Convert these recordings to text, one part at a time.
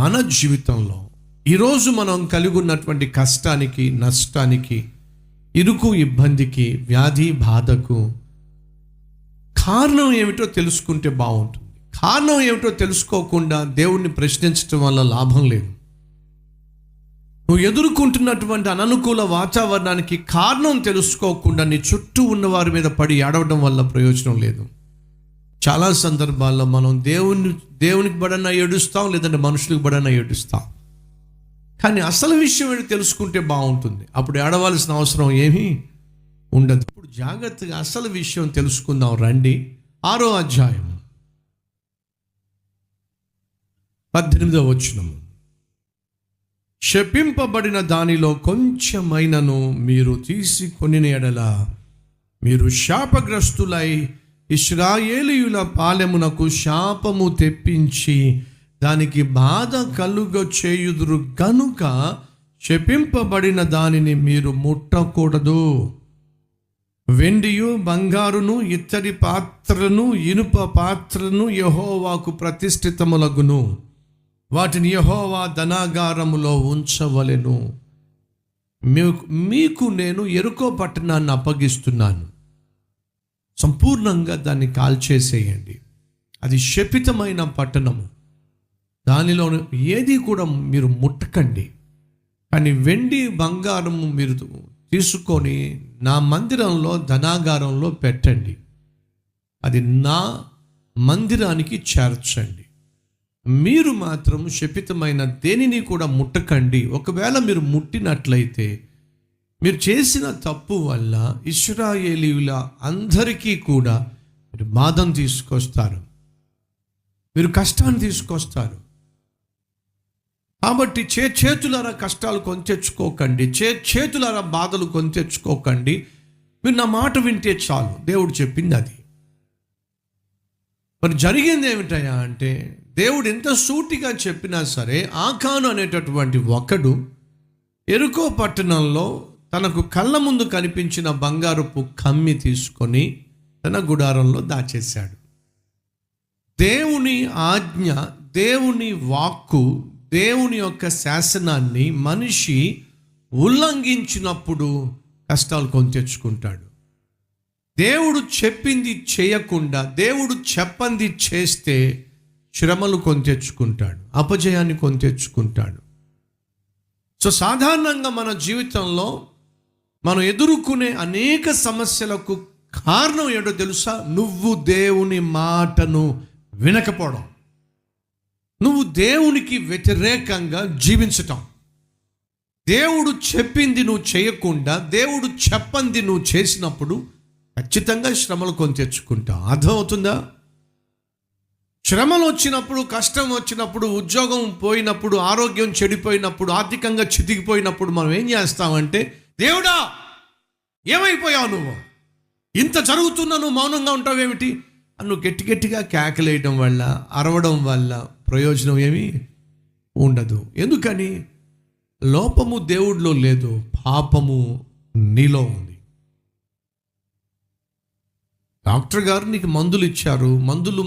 మన జీవితంలో ఈరోజు మనం కలిగి ఉన్నటువంటి కష్టానికి, నష్టానికి, ఇరుకు, ఇబ్బందికి, వ్యాధి, బాధకు కారణం ఏమిటో తెలుసుకుంటే బాగుంటుంది. కారణం ఏమిటో తెలుసుకోకుండా దేవుణ్ణి ప్రశ్నించడం వల్ల లాభం లేదు. నువ్వు ఎదుర్కొంటున్నటువంటి అననుకూల వాతావరణానికి కారణం తెలుసుకోకుండా నీ చుట్టూ ఉన్న వారి మీద పడి ఏడవడం వల్ల ప్రయోజనం లేదు. చాలా సందర్భాల్లో మనం దేవునికి బడన్నా ఏడుస్తాం, లేదంటే మనుషులకు బడన్నా ఏడుస్తాం. కానీ అసలు విషయం ఏంటి తెలుసుకుంటే బాగుంటుంది. అప్పుడు ఏడవలసిన అవసరం ఏమీ ఉండదు. ఇప్పుడు జాగ్రత్తగా అసలు విషయం తెలుసుకుందాం రండి. 6వ అధ్యాయం 18వ వచనము. శపింపబడిన దానిలో కొంచెమైనను మీరు తీసుకొనిన ఎడల మీరు శాపగ్రస్తులై ఇశ్రాయేలీయుల పాలెమునకు శాపము తెప్పించి దానికి బాధ కలుగ చేయుదురు గనుక శపింపబడిన దానిని మీరు ముట్టకూడదు. వెండియు, బంగారును, ఇత్తడి పాత్రలను, ఇనుప పాత్రలను యెహోవాకు ప్రతిష్ఠితములగును. వాటిని యెహోవా ధనాగారములో ఉంచవలెను. మీకు నేను యెరికో పట్టణాన్ని అప్పగిస్తున్నాను. సంపూర్ణంగా దాన్ని కాల్చేసేయండి. అది శపితమైన పట్టణము. దానిలో ఏది కూడా మీరు ముట్టకండి. కానీ వెండి, బంగారము మీరు తీసుకొని నా మందిరంలో, ధనాగారంలో పెట్టండి. అది నా మందిరానికి చేర్చండి. మీరు మాత్రం శపితమైన దేనిని కూడా ముట్టకండి. ఒకవేళ మీరు ముట్టినట్లయితే మీరు చేసిన తప్పు వల్ల ఇశ్రాయేలీయుల అందరికీ కూడా మీరు బాధను తీసుకొస్తారు, మీరు కష్టాన్ని తీసుకొస్తారు. కాబట్టి చేతులారా కష్టాలు కొని తెచ్చుకోకండి, చేతులారా బాధలు కొని తెచ్చుకోకండి. మీరు నా మాట వింటే చాలు. దేవుడు చెప్పింది అది. మరి జరిగింది ఏమిటయా అంటే, దేవుడు ఎంత సూటిగా చెప్పినా సరే ఆకాను అనేటటువంటి ఒకడు యెరికో పట్టణంలో తనకు కళ్ళ ముందు కనిపించిన బంగారపు కమ్మి తీసుకొని తన గుడారంలో దాచేశాడు. దేవుని ఆజ్ఞ, దేవుని వాక్కు, దేవుని యొక్క శాసనాన్ని మనిషి ఉల్లంఘించినప్పుడు కష్టాలు కొని తెచ్చుకుంటాడు. దేవుడు చెప్పింది చేయకుండా, దేవుడు చెప్పంది చేస్తే శ్రమలు కొని తెచ్చుకుంటాడు, అపజయాన్ని కొని తెచ్చుకుంటాడు. సో సాధారణంగా మన జీవితంలో మనం ఎదుర్కొనే అనేక సమస్యలకు కారణం ఏంటో తెలుసా? నువ్వు దేవుని మాటను వినకపోవడం, నువ్వు దేవునికి వ్యతిరేకంగా జీవించటం. దేవుడు చెప్పింది నువ్వు చేయకుండా, దేవుడు చెప్పంది నువ్వు చేసినప్పుడు ఖచ్చితంగా శ్రమలు కొని తెచ్చుకుంటావు. అర్థమవుతుందా? శ్రమలు వచ్చినప్పుడు, కష్టం వచ్చినప్పుడు, ఉద్యోగం పోయినప్పుడు, ఆరోగ్యం చెడిపోయినప్పుడు, ఆర్థికంగా చితికిపోయినప్పుడు మనం ఏం చేస్తామంటే, దేవుడా ఏమైపోయావు, నువ్వు ఇంత జరుగుతున్నా నువ్వు మౌనంగా ఉంటావేమిటి? నువ్వు గట్టిగా కేకలేయడం వల్ల, అరవడం వల్ల ప్రయోజనం ఏమీ ఉండదు. ఎందుకని? లోపము దేవుడిలో లేదు, పాపము నీలో ఉంది. డాక్టర్ గారు నీకు మందులు ఇచ్చారు. మందులు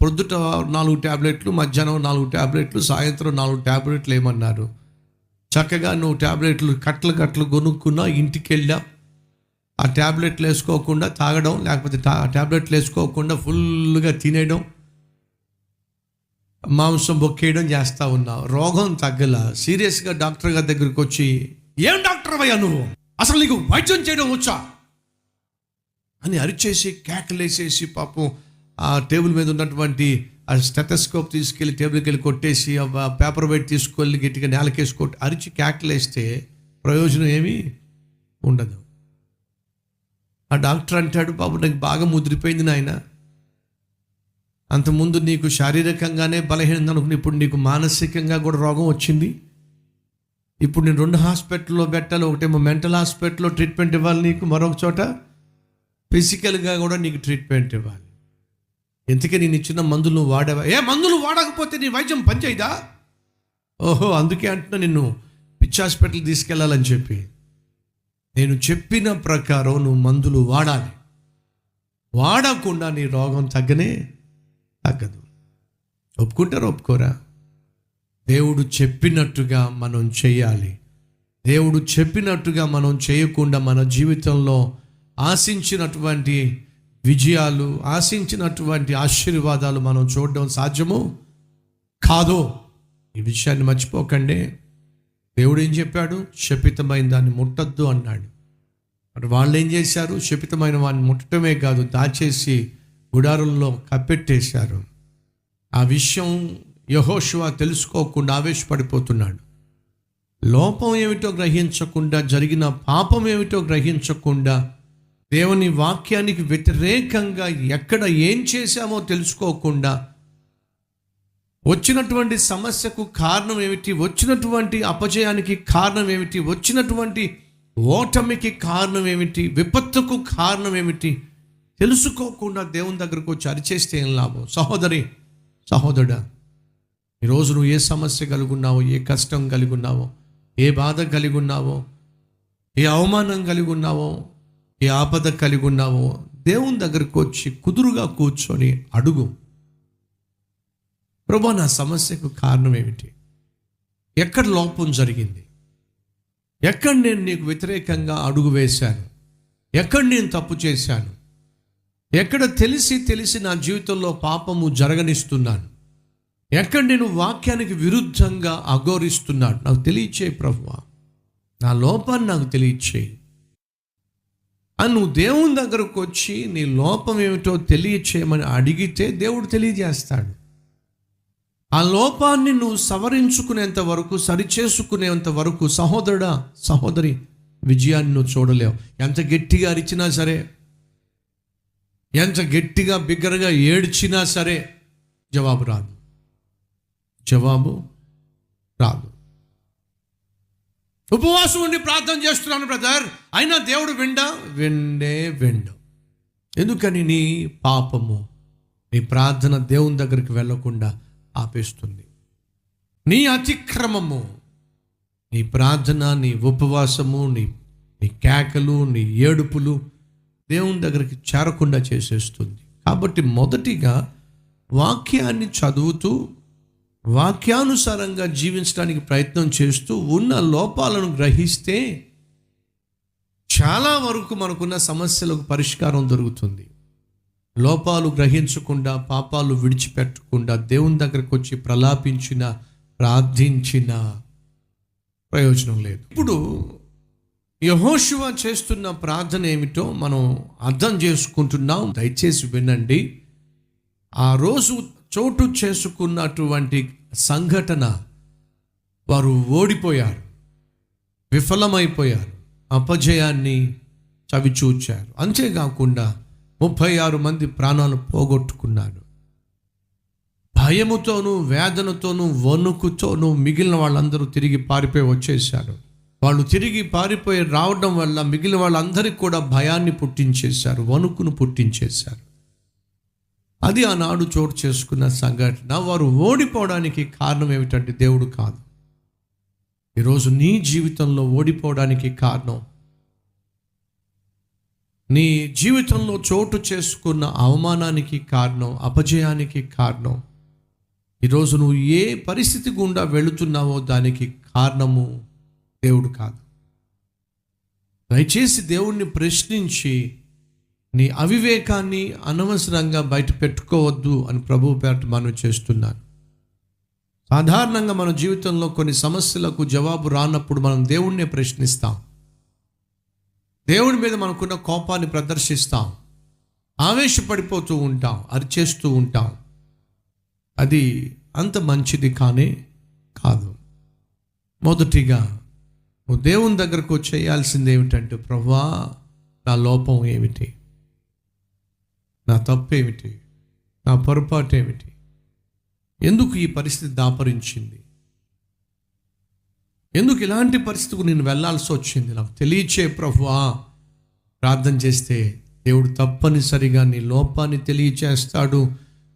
పొద్దుట 4 ట్యాబ్లెట్లు, మధ్యాహ్నం 4 ట్యాబ్లెట్లు, సాయంత్రం 4 ట్యాబ్లెట్లు ఏమన్నారు. చక్కగా నువ్వు ట్యాబ్లెట్లు కట్టలు కొనుక్కున్నా, ఇంటికి వెళ్ళా, ఆ ట్యాబ్లెట్లు వేసుకోకుండా తాగడం, లేకపోతే ట్యాబ్లెట్లు వేసుకోకుండా ఫుల్గా తినేయడం, మాంసం బొక్కేయడం చేస్తూ ఉన్నావు. రోగం తగ్గల. సీరియస్గా డాక్టర్ గారి దగ్గరికి వచ్చి, ఏం డాక్టర్ అయ్యా నువ్వు, అసలు నీకు వైద్యం చేయడం వచ్చా అని అరిచేసి కేకలేసేసి పాపం ఆ టేబుల్ మీద ఉన్నటువంటి ఆ స్టెథోస్కోప్ తీసుకెళ్ళి టేబుల్కి వెళ్ళి కొట్టేసి, ఆ పేపర్ వెయిట్ తీసుకెళ్ళి గట్టిగా నేలకేసి కొట్టి అరిచి కేకలేస్తే ప్రయోజనం ఏమీ ఉండదు. ఆ డాక్టర్ అంటాడు, బాబు నాకు బాగా ముదిరిపోయింది నాయన, అంతకుముందు నీకు శారీరకంగానే బలహీనత అనుకుని ఇప్పుడు నీకు మానసికంగా కూడా రోగం వచ్చింది. ఇప్పుడు నేను 2 హాస్పిటల్లో పెట్టాలి. ఒకటేమో మెంటల్ హాస్పిటల్లో ట్రీట్మెంట్ ఇవ్వాలి నీకు, మరొక చోట ఫిజికల్గా కూడా నీకు ట్రీట్మెంట్ ఇవ్వాలి. ఎందుకే నేను ఇచ్చిన మందులు వాడేవా? మందులు వాడకపోతే నీ వైద్యం పనిచేయదా? ఓహో, అందుకే అంటున్నా నిన్ను పిచ్చి హాస్పిటల్ తీసుకెళ్ళాలని చెప్పి. నేను చెప్పిన ప్రకారం నువ్వు మందులు వాడాలి. వాడకుండా నీ రోగం తగ్గదు. ఒప్పుకుంటారా? ఒప్పుకోరా? దేవుడు చెప్పినట్టుగా మనం చేయాలి. దేవుడు చెప్పినట్టుగా మనం చేయకుండా మన జీవితంలో ఆశించినటువంటి విజయాలు, ఆశించినటువంటి ఆశీర్వాదాలు మనం చూడడం సాధ్యము కాదు. ఈ విషయాన్ని మర్చిపోకండి. దేవుడు ఏం చెప్పాడు? శపితమైన దాన్ని ముట్టద్దు అన్నాడు. మరి వాళ్ళు ఏం చేశారు? శపితమైన వాడిని ముట్టడమే కాదు, దాచేసి గుడారంలో కప్పెట్టేశారు. ఆ విషయం యెహోషువ తెలుసుకోకుండా ఆవేశపడిపోతున్నాడు. లోపం ఏమిటో గ్రహించకుండా, జరిగిన పాపం ఏమిటో గ్రహించకుండా, దేవుని వాక్యానికి వ్యతిరేకంగా ఎక్కడ ఏం చేశామో తెలుసుకోకుండా, వచ్చినటువంటి సమస్యకు కారణం ఏమిటి, వచ్చినటువంటి అపజయానికి కారణం ఏమిటి, వచ్చినటువంటి ఓటమికి కారణం ఏమిటి, విపత్తుకు కారణం ఏమిటి తెలుసుకోకుండా దేవుని దగ్గరకు వచ్చి అరిచేస్తే ఏం లాభం? సహోదరి, సహోదరుడా, ఈరోజు నువ్వు ఏ సమస్య కలిగి ఉన్నావో, ఏ కష్టం కలిగి ఉన్నావో, ఏ బాధ కలిగి ఉన్నావో, ఏ అవమానం కలిగి ఉన్నావో, ఏ ఆపద కలిగి ఉన్నావో, దేవుని దగ్గరకు వచ్చి కుదురుగా కూర్చొని అడుగు. ప్రభువా, నా సమస్యకు కారణం ఏమిటి? ఎక్కడ లోపం జరిగింది? ఎక్కడ నేను నీకు వ్యతిరేకంగా అడుగు వేశాను? ఎక్కడ నేను తప్పు చేశాను? ఎక్కడ తెలిసి నా జీవితంలో పాపము జరగనిస్తున్నాను? ఎక్కడ నేను వాక్యానికి విరుద్ధంగా అఘోరిస్తున్నాను? నాకు తెలియచేయి ప్రభువా, నా లోపాన్ని నాకు తెలియచేయి అని నువ్వు దేవుని దగ్గరకు వచ్చి నీ లోపం ఏమిటో తెలియచేయమని అడిగితే దేవుడు తెలియజేస్తాడు. ఆ లోపాన్ని నువ్వు సవరించుకునేంత వరకు, సరిచేసుకునేంత వరకు సహోదరుడా, సహోదరి, విజయాన్ని నువ్వు చూడలేవు. ఎంత గట్టిగా అరిచినా సరే, ఎంత గట్టిగా బిగ్గరగా ఏడ్చినా సరే జవాబు రాదు. ఉపవాసం ఉండి ప్రార్థన చేస్తున్నాను బ్రదర్, అయినా దేవుడు విండు. ఎందుకని? నీ పాపము నీ ప్రార్థన దేవుని దగ్గరికి వెళ్ళకుండా ఆపేస్తుంది. నీ అతిక్రమము నీ ప్రార్థన, నీ ఉపవాసము, నీ కేకలు, నీ ఏడుపులు దేవుని దగ్గరికి చేరకుండా చేసేస్తుంది. కాబట్టి మొదటిగా వాక్యాన్ని చదువుతూ, వాక్యానుసారంగా జీవించడానికి ప్రయత్నం చేస్తూ ఉన్న లోపాలను గ్రహిస్తే చాలా వరకు మనకున్న సమస్యలకు పరిష్కారం దొరుకుతుంది. లోపాలు గ్రహించకుండా, పాపాలు విడిచిపెట్టకుండా దేవుని దగ్గరకు వచ్చి ప్రలాపించిన, ప్రార్థించిన ప్రయోజనం లేదు. ఇప్పుడు యెహోషువ చేస్తున్న ప్రార్థన ఏమిటో మనం అర్థం చేసుకుంటున్నాం. దయచేసి వినండి. ఆ రోజు చోటు చేసుకున్నటువంటి సంఘటన, వారు ఓడిపోయారు, విఫలమైపోయారు, అపజయాన్ని చవిచూచారు. అంతేకాకుండా 36 మంది ప్రాణాలు పోగొట్టుకున్నారు. భయముతోనూ, వేదనతోనూ, వణుకుతోనూ మిగిలిన వాళ్ళందరూ తిరిగి పారిపోయి వచ్చేసారు. వాళ్ళు తిరిగి పారిపోయి రావడం వల్ల మిగిలిన వాళ్ళందరికీ కూడా భయాన్ని పుట్టించేశారు, వణుకును పుట్టించేశారు. అది ఆనాడు చోటు చేసుకున్న సంఘటన. వారు ఓడిపోవడానికి కారణం ఏమిటంటే దేవుడు కాదు. ఈరోజు నీ జీవితంలో ఓడిపోవడానికి కారణం, నీ జీవితంలో చోటు చేసుకున్న అవమానానికి కారణం, అపజయానికి కారణం, ఈరోజు నువ్వు ఏ పరిస్థితి గుండా వెళుతున్నావో దానికి కారణము దేవుడు కాదు. దయచేసి దేవుణ్ణి ప్రశ్నించి నీ అవివేకాన్ని అనవసరంగా బయట పెట్టుకోవద్దు అని ప్రభువు పేరట మనవి చేస్తున్నాను. సాధారణంగా మన జీవితంలో కొన్ని సమస్యలకు జవాబు రానప్పుడు మనం దేవుణ్ణి ప్రశ్నిస్తాం, దేవుని మీద మనకున్న కోపాన్ని ప్రదర్శిస్తాం, ఆవేశపడిపోతూ ఉంటాం, అరిచేస్తూ ఉంటాం. అది అంత మంచిది కాదు. మొదటిగా నువ్వు దేవుని దగ్గరకు చేయాల్సింది ఏమిటంటే, ప్రభువా, నా లోపం ఏమిటి, నా తప్పు ఏమిటి, నా పొరపాటు ఏమిటి, ఎందుకు ఈ పరిస్థితి దాపరించింది, ఎందుకు ఇలాంటి పరిస్థితికి నేను వెళ్ళాల్సి వచ్చింది, నాకు తెలియచే ప్రభువా. ప్రార్థన చేస్తే దేవుడు తప్పనిసరిగా నీ లోపాన్ని తెలియచేస్తాడు.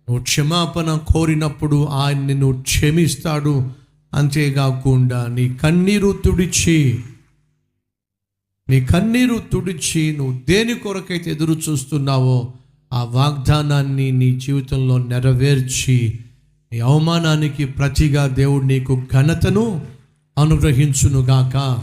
నువ్వు క్షమాపణ కోరినప్పుడు ఆయన నిన్ను క్షమిస్తాడు. అంతేకాకుండా నీ కన్నీరు తుడిచి నువ్వు దేని కొరకైతే ఎదురు చూస్తున్నావో ఆ వాగ్దానాన్ని నీ జీవితంలో నెరవేర్చి ఈ అవమానానికి ప్రతిగా దేవుడు నీకు ఘనతను అనుగ్రహించునుగాక.